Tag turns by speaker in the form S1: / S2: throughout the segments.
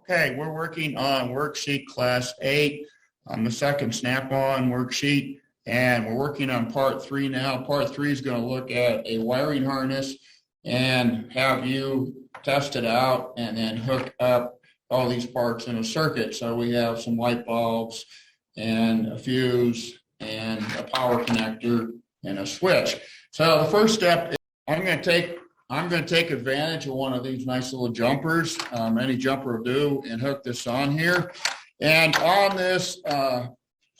S1: Okay, we're working on worksheet class 8 on the second snap-on worksheet, and we're working on part 3 now. Part 3 is going to look at a wiring harness and have you test it out and then hook up all these parts in a circuit. So we have some light bulbs and a fuse and a power connector and a switch. So the first step is I'm going to take advantage of one of these nice little jumpers, any jumper will do, and hook this on here. And on this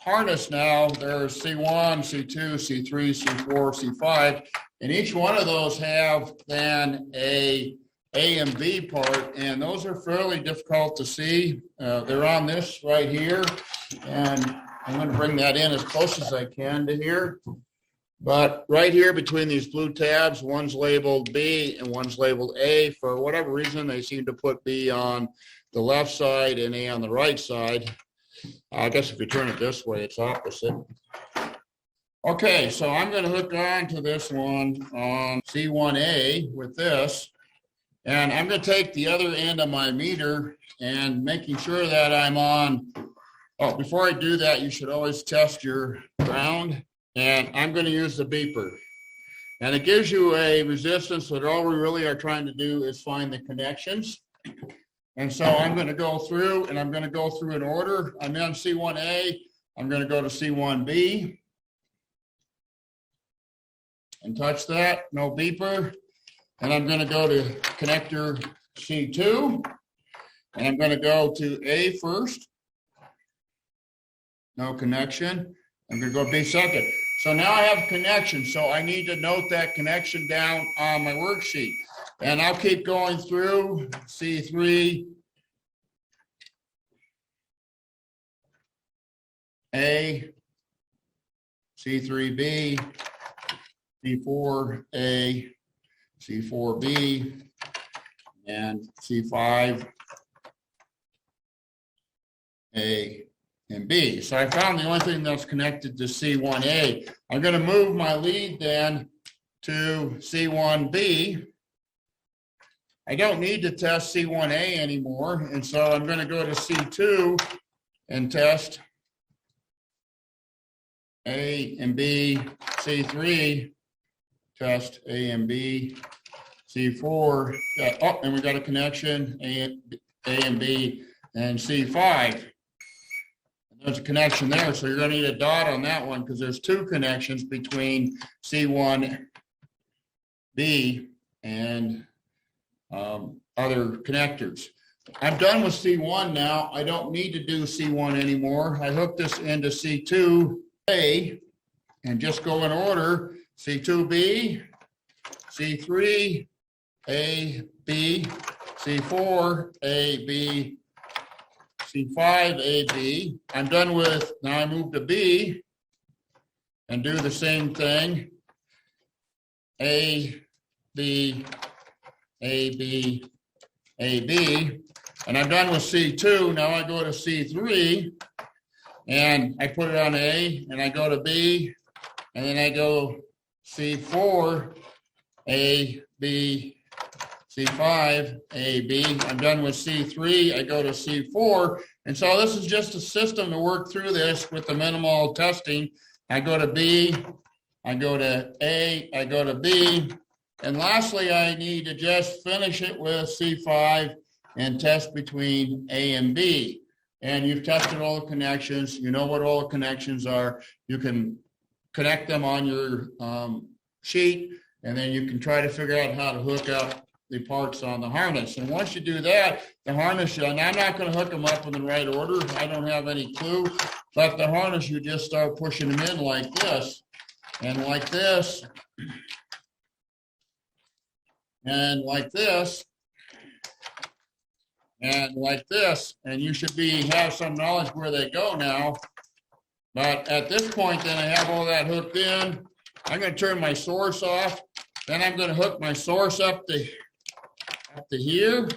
S1: harness now, there's C1, C2, C3, C4, C5, and each one of those have then a and B part, and those are fairly difficult to see. They're on this right here, and I'm going to bring that in as close as I can to here. But right here between these blue tabs, one's labeled B and one's labeled A. For whatever reason, they seem to put B on the left side and A on the right side. I guess if you turn it this way, it's opposite. Okay, so I'm going to hook on to this one on C1A with this. And I'm going to take the other end of my meter and making sure that I'm on. Oh, before I do that, you should always test your ground. And I'm going to use the beeper. And it gives you a resistance, but all we really are trying to do is find the connections. And so I'm going to go through, and I'm going to go through in order. I'm on C1A. I'm going to go to C1B. And touch that, no beeper. And I'm going to go to connector C2. And I'm going to go to A first. No connection. I'm going to go B second. So now I have connection. So I need to note that connection down on my worksheet. And I'll keep going through C3, A, C3B, C4A, C4B, and C5A and B. So I found the only thing that's connected to C1A. I'm going to move my lead then to C1B. I don't need to test C1A anymore, and so I'm going to go to C2 and test A and B, C3, test A and B, C4, oh, and we got a connection, A and B, and C5. There's a connection there, so you're going to need a dot on that one because there's two connections between C1B and other connectors. I'm done with C1 now. I don't need to do C1 anymore. I hook this into C2A and just go in order. C2B, C3, A, B, C4, A, B, C5, A, B. I'm done with, now I move to B and do the same thing. A, B, A, B, A, B. And I'm done with C2. Now I go to C3 and I put it on A and I go to B and then I go C4, A, B, C5, A, B. I'm done with C3. I go to C4. And so this is just a system to work through this with the minimal testing. I go to B, I go to A, I go to B. And lastly, I need to just finish it with C5 and test between A and B. And you've tested all the connections. You know what all the connections are. You can connect them on your sheet, and then you can try to figure out how to hook up the parts on the harness. And once you do that, the harness, and I'm not going to hook them up in the right order. I don't have any clue. But the harness, you just start pushing them in like this, and like this, and like this, and like this. And you should have some knowledge where they go now. But at this point, then I have all that hooked in. I'm going to turn my source off. Then I'm going to hook my source up to here,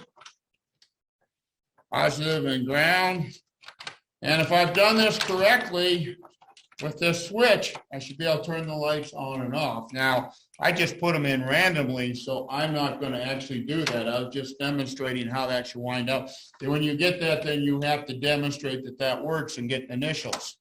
S1: positive and ground. And if I've done this correctly, with this switch, I should be able to turn the lights on and off. Now, I just put them in randomly, so I'm not going to actually do that. I was just demonstrating how that should wind up. And when you get that, then you have to demonstrate that that works and get initials.